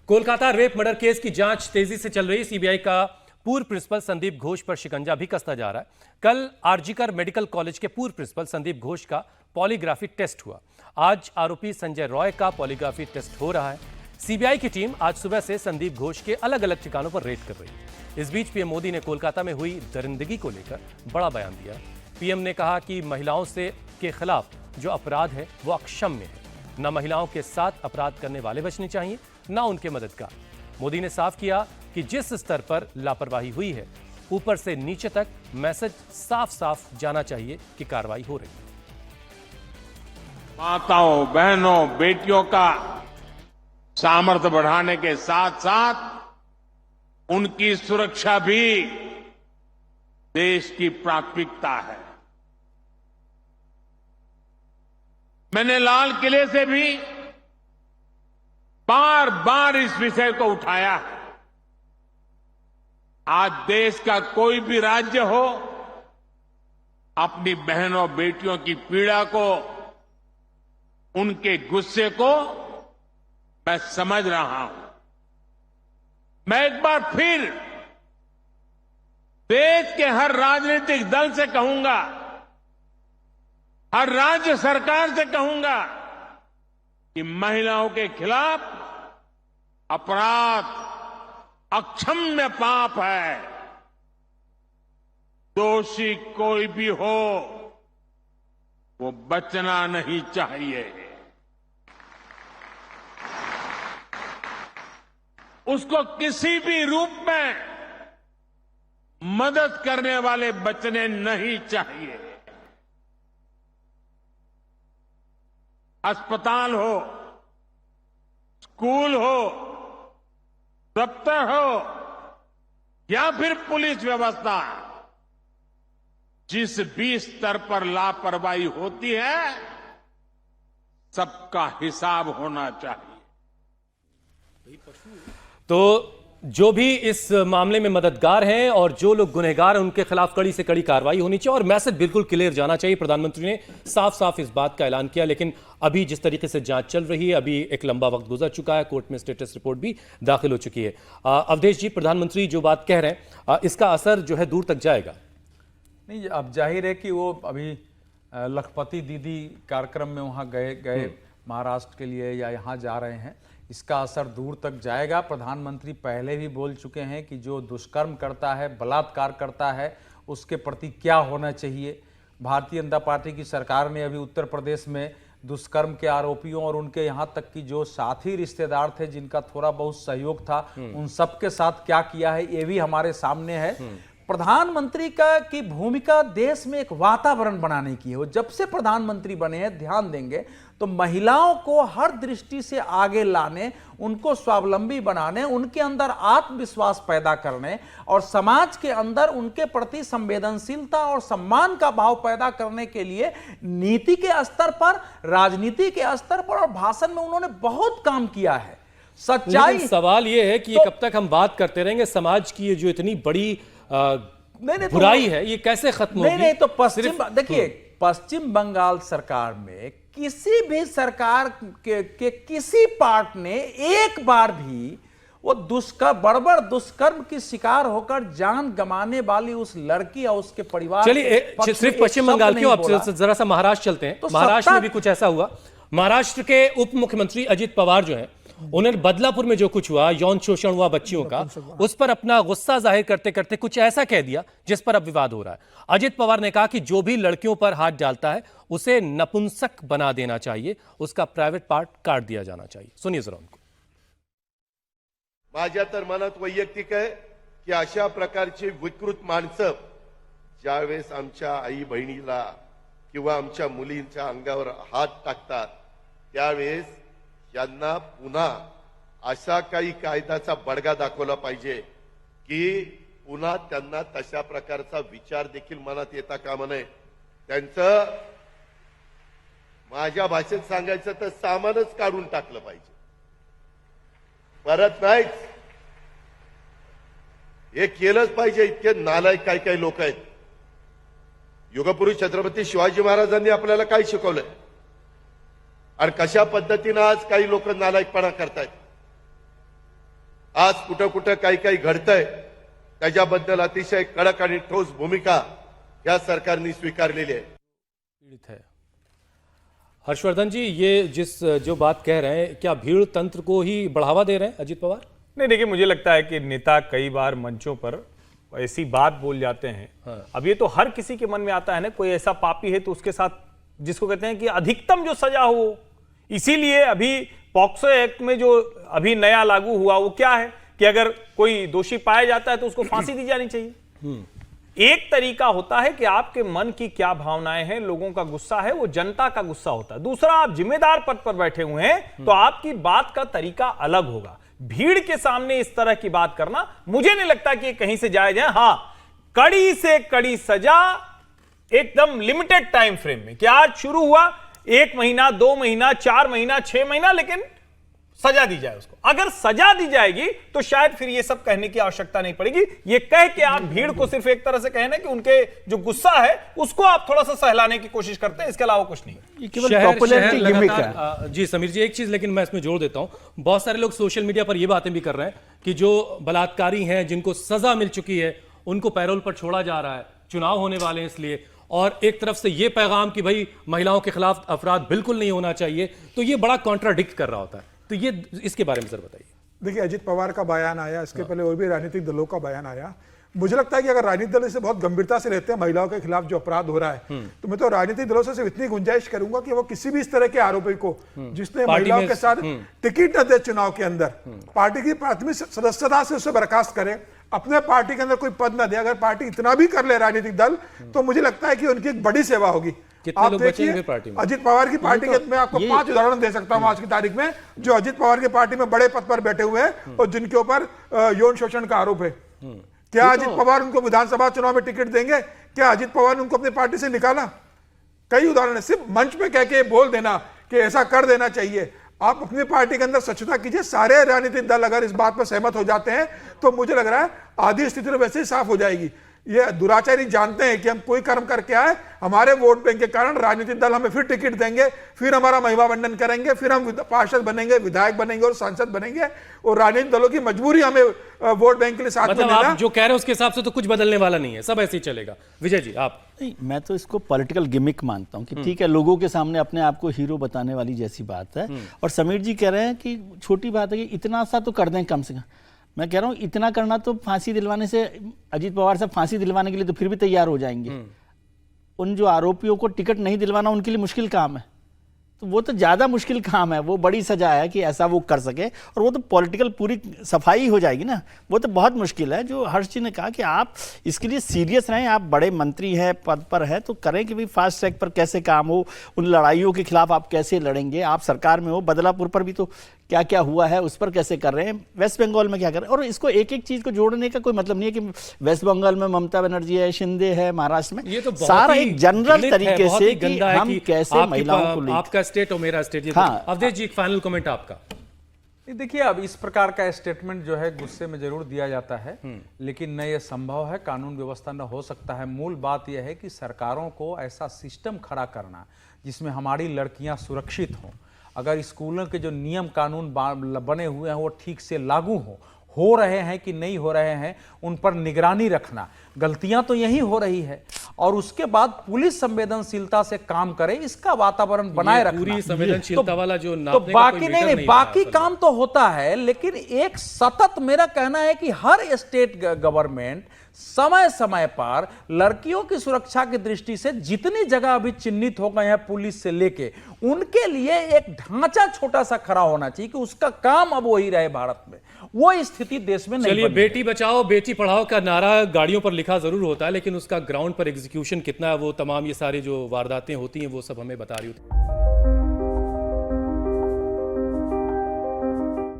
Kolkata rape murder case की जांच तेजी से चल रही। सीबीआई का पूर्व प्रिंसिपल संदीप घोष पर शिकंजा भी कसता जा रहा है। कल आरजीकर मेडिकल कॉलेज के पूर्व प्रिंसिपल संदीप घोष का पॉलीग्राफी टेस्ट हुआ। आज आरोपी संजय रॉय का पॉलीग्राफी टेस्ट हो रहा है। सीबीआई की टीम आज सुबह से संदीप घोष के अलग अलग ठिकानों पर रेड कर रही है। इस बीच पीएम मोदी ने कोलकाता में हुई दरिंदगी को लेकर बड़ा बयान दिया। पीएम ने कहा कि महिलाओं से के खिलाफ जो अपराध है वो अक्षम्य है। न महिलाओं के साथ अपराध करने वाले बचने चाहिए, न उनके मददगार। मोदी ने साफ किया कि जिस स्तर पर लापरवाही हुई है, ऊपर से नीचे तक मैसेज साफ साफ जाना चाहिए कि कार्रवाई हो रही है। माताओं, बहनों, बेटियों का सामर्थ्य बढ़ाने के साथ साथ उनकी सुरक्षा भी देश की प्राथमिकता है। मैंने लाल किले से भी बार बार इस विषय को उठाया है। आज देश का कोई भी राज्य हो, अपनी बहनों बेटियों की पीड़ा को, उनके गुस्से को मैं समझ रहा हूं। मैं एक बार फिर देश के हर राजनीतिक दल से कहूंगा, हर राज्य सरकार से कहूंगा कि महिलाओं के खिलाफ अपराध अक्षम्य पाप है। दोषी कोई भी हो, वो बचना नहीं चाहिए। उसको किसी भी रूप में मदद करने वाले बचने नहीं चाहिए। अस्पताल हो, स्कूल हो, दफ्तर हो या फिर पुलिस व्यवस्था, जिस भी स्तर पर लापरवाही होती है, सबका हिसाब होना चाहिए। तो जो भी इस मामले में मददगार हैं और जो लोग गुनहगार हैं, उनके खिलाफ कड़ी से कड़ी कार्रवाई होनी चाहिए और मैसेज बिल्कुल क्लियर जाना चाहिए। प्रधानमंत्री ने साफ साफ इस बात का ऐलान किया। लेकिन अभी जिस तरीके से जांच चल रही है, अभी एक लंबा वक्त गुजर चुका है, कोर्ट में स्टेटस रिपोर्ट भी दाखिल हो चुकी है। अवधेश जी, प्रधानमंत्री जो बात कह रहे हैं, इसका असर जो है दूर तक जाएगा? नहीं, अब जाहिर है कि वो अभी लखपति दीदी कार्यक्रम में वहाँ गए महाराष्ट्र के लिए या यहाँ जा रहे हैं। इसका असर दूर तक जाएगा। प्रधानमंत्री पहले भी बोल चुके हैं कि जो दुष्कर्म करता है, बलात्कार करता है, उसके प्रति क्या होना चाहिए। भारतीय जनता पार्टी की सरकार ने अभी उत्तर प्रदेश में दुष्कर्म के आरोपियों और उनके यहाँ तक कि जो साथी रिश्तेदार थे, जिनका थोड़ा बहुत सहयोग था, उन सबके साथ क्या किया है, ये भी हमारे सामने है। प्रधानमंत्री की भूमिका देश में एक वातावरण बनाने की है। वो जब से प्रधानमंत्री बने हैं, ध्यान देंगे तो महिलाओं को हर दृष्टि से आगे लाने, उनको स्वावलंबी बनाने, उनके अंदर आत्मविश्वास पैदा करने और समाज के अंदर उनके प्रति संवेदनशीलता और सम्मान का भाव पैदा करने के लिए नीति के स्तर पर, राजनीति के स्तर पर और भाषण में उन्होंने बहुत काम किया है। सच्चाई सवाल यह है कि कब तक हम बात करते रहेंगे? समाज की ये जो इतनी बड़ी बुराई है, ये कैसे खत्म होगी? नहीं, तो पश्चिम बंगाल सरकार में किसी भी सरकार के किसी पार्ट ने एक बार भी वो बर्बर दुष्कर्म की शिकार होकर जान गंवाने वाली उस लड़की और उसके परिवार, चलिए सिर्फ पश्चिम बंगाल क्यों, अब जरा सा महाराष्ट्र चलते हैं। तो महाराष्ट्र में भी कुछ ऐसा हुआ। महाराष्ट्र के उप मुख्यमंत्री अजित पवार जो हैं, उन्होंने बदलापुर में जो कुछ हुआ, यौन शोषण हुआ बच्चियों का, उस पर अपना गुस्सा जाहिर करते करते कुछ ऐसा कह दिया जिस पर अब विवाद हो रहा है। अजित पवार ने कहा कि जो भी लड़कियों पर हाथ डालता है उसे नपुंसक बना देना चाहिए, उसका प्राइवेट पार्ट काट दिया जाना चाहिए। सुनिए जरा उनको। माझ्या तर मनात वैयक्तिक आहे की अशा प्रकारची विकृत माणसं ज्यावेळेस आमच्या आई बहिणीला किंवा आमच्या मुलींच्या अंगावर हात टाकतात, त्यावेळेस यांना पुन्हा असा काही कायद्याचा बडगा दाखवला पाहिजे की पुन्हा त्यांना तशा प्रकारचा विचार देखील मनात येता कामा नये। त्यांचं माझ्या भाषेत सांगायचं तर सामानच काढून टाकलं पाहिजे, परत नाहीच। हे केलंच पाहिजे। इतके नालायक काही लोक आहेत। युगपुरुष छत्रपती शिवाजी महाराजांनी आपल्याला काय शिकवलंय आणि कशा पद्धतीने आज काही लोक नालायकपणा करतायत। आज कुठं कुठं काही काही घडतंय त्याच्याबद्दल अतिशय कडक आणि ठोस भूमिका या सरकारने स्वीकारलेली आहे. पीड़ित है। हर्षवर्धन जी, ये जो बात कह रहे हैं, क्या भीड़ तंत्र को ही बढ़ावा दे रहे हैं अजित पवार? नहीं, देखिए मुझे लगता है कि नेता कई बार मंचों पर ऐसी बात बोल जाते हैं। हाँ। अब ये तो हर किसी के मन में आता है ना, कोई ऐसा पापी है तो उसके साथ जिसको कहते हैं कि अधिकतम जो सजा हो, इसीलिए अभी पॉक्सो एक्ट में जो अभी नया लागू हुआ वो क्या है कि अगर कोई दोषी पाया जाता है तो उसको फांसी दी जानी चाहिए। एक तरीका होता है कि आपके मन की क्या भावनाएं हैं, लोगों का गुस्सा है, वो जनता का गुस्सा होता है। दूसरा, आप जिम्मेदार पद पर बैठे हुए हैं तो आपकी बात का तरीका अलग होगा। भीड़ के सामने इस तरह की बात करना मुझे नहीं लगता कि कहीं से जायज है। हां, कड़ी से कड़ी सजा एकदम लिमिटेड टाइम फ्रेम में, कि आज शुरू हुआ 1 महीना, 2 महीना, 4 महीना, 6 महीना, लेकिन सजा दी जाए उसको। अगर सजा दी जाएगी तो शायद फिर ये सब कहने की आवश्यकता नहीं पड़ेगी। ये कह के आप भीड़ को सिर्फ एक तरह से कहना कि उनके जो गुस्सा है उसको आप थोड़ा सा सहलाने की कोशिश करते हैं, इसके अलावा कुछ नहीं। ये केवल पॉपुलैरिटी गिमिक है। जी समीर जी, एक चीज लेकिन मैं इसमें जोड़ देता हूं, बहुत सारे लोग सोशल मीडिया पर ये बातें भी कर रहे हैं कि जो बलात्कारी हैं, जिनको सजा मिल चुकी है, उनको पैरोल पर छोड़ा जा रहा है, चुनाव होने वाले हैं इसलिए, और एक तरफ से ये पैगाम कि भाई महिलाओं के खिलाफ अपराध बिल्कुल नहीं होना चाहिए, तो ये बड़ा कॉन्ट्राडिक्ट कर रहा होता है। तो ये इसके बारे में सर बताइए। देखिए, अजित पवार का बयान आया, इसके पहले और भी राजनीतिक दलों का बयान आया। मुझे लगता है कि अगर राजनीतिक दल इसे बहुत गंभीरता से लेते हैं, महिलाओं के खिलाफ जो अपराध हो रहा है, तो मैं तो राजनीतिक दलों से सिर्फ इतनी गुंजाइश करूंगा कि वो किसी भी इस तरह के आरोपी को जिसने महिलाओं के साथ टिकट न दे चुनाव के अंदर, पार्टी की प्राथमिक सदस्यता से उसे बर्खास्त करे, अपने पार्टी के अंदर कोई पद न दे। अगर पार्टी इतना भी कर ले राजनीतिक दल, तो मुझे लगता है कि उनकी एक बड़ी सेवा होगी। आप देखिए, अजित पवार की पार्टी के, मैं आपको 5 उदाहरण दे सकता हूं आज की तारीख में, जो अजित पवार की पार्टी में बड़े पद पर बैठे हुए हैं और जिनके ऊपर यौन शोषण का आरोप है। क्या अजित पवार उनको विधानसभा चुनाव में टिकट देंगे? क्या अजित पवार ने उनको अपनी पार्टी से निकाला? कई उदाहरण है। सिर्फ मंच पे कह के बोल देना कि ऐसा कर देना चाहिए। आप अपनी पार्टी के अंदर स्वच्छता कीजिए। सारे राजनीतिक दल अगर इस बात पर सहमत हो जाते हैं तो मुझे लग रहा है आधी स्थिति तो वैसे ही साफ हो जाएगी। ये दुराचारी जानते हैं कि हम कोई कर्म करके आए, हमारे वोट बैंक के कारण राजनीतिक दल हमें फिर टिकट देंगे, फिर हमारा महिमा वंदन करेंगे, फिर हम पार्षद बनेंगे, विधायक बनेंगे और सांसद बनेंगे, और राजनीतिक दलों की मजबूरी हमें वोट बैंक के लिए साथ में मतलब देना। आप जो कह रहे हैं उसके हिसाब से तो कुछ बदलने वाला नहीं है, सब ऐसे ही चलेगा। विजय जी, आप? नहीं, मैं तो इसको पॉलिटिकल गिमिक मानता हूं कि ठीक है, लोगों के सामने अपने आप को हीरो बताने वाली जैसी बात है। और समीर जी कह रहे हैं कि छोटी बात है कि इतना सा तो कर दें कम से कम। मैं कह रहा हूं इतना करना तो फांसी दिलवाने से, अजित पवार साहब फांसी दिलवाने के लिए तो फिर भी तैयार हो जाएंगे। उन जो आरोपियों को टिकट नहीं दिलवाना उनके लिए मुश्किल काम है, तो वो तो ज़्यादा मुश्किल काम है। वो बड़ी सजा है कि ऐसा वो कर सके, और वो तो पॉलिटिकल पूरी सफाई हो जाएगी ना, वो तो बहुत मुश्किल है। जो हर्ष जी ने कहा कि आप इसके लिए सीरियस रहें, आप बड़े मंत्री हैं, पद पर हैं, तो करें कि भाई फास्ट ट्रैक पर कैसे काम हो, उन लड़ाइयों के खिलाफ आप कैसे लड़ेंगे। आप सरकार में हो, बदलापुर पर भी तो क्या क्या हुआ है उस पर कैसे कर रहे हैं, वेस्ट बंगाल में क्या कर रहे हैं। और इसको एक एक चीज़ को जोड़ने का कोई मतलब नहीं है कि वेस्ट बंगाल में ममता बनर्जी है, शिंदे है, महाराष्ट्र में, ये तो सारा एक जनरल तरीके से कि हम कैसे महिलाओं को आपका स्टेट और मेरा स्टेट। हाँ। अवधेश जी, एक फाइनल कमेंट आपका। देखिए, अब इस प्रकार का स्टेटमेंट जो है गुस्से में जरूर दिया जाता है, लेकिन न ये संभव है, कानून व्यवस्था न हो सकता है। मूल बात यह है कि सरकारों को ऐसा सिस्टम खड़ा करना जिसमें हमारी लड़कियां सुरक्षित हों। अगर स्कूलों के जो नियम कानून बने हुए हैं वो ठीक से लागू हो रहे हैं कि नहीं हो रहे हैं, उन पर निगरानी रखना। गलतियां तो यही हो रही है, और उसके बाद पुलिस संवेदनशीलता से काम करे, इसका वातावरण बनाए रखना। पूरी संवेदनशीलता वाला जो तो नापने का बाकी कोई नहीं, मीटर बाकी था, काम तो होता है, लेकिन एक सतत, मेरा कहना है कि हर स्टेट गवर्नमेंट समय समय पर लड़कियों की सुरक्षा की दृष्टि से जितनी जगह अभी चिन्हित हो गए हैं पुलिस से लेके, उनके लिए एक ढांचा छोटा सा खड़ा होना चाहिए कि उसका काम अब वही रहे भारत में। वो स्थिति देश में नहीं चलिए, बनी। बेटी बचाओ बेटी पढ़ाओ का नारा गाड़ियों पर लिखा जरूर होता है, लेकिन उसका ग्राउंड पर एग्जीक्यूशन कितना है, वो तमाम ये सारी जो वारदातें होती हैं वो सब हमें बता रही होती है।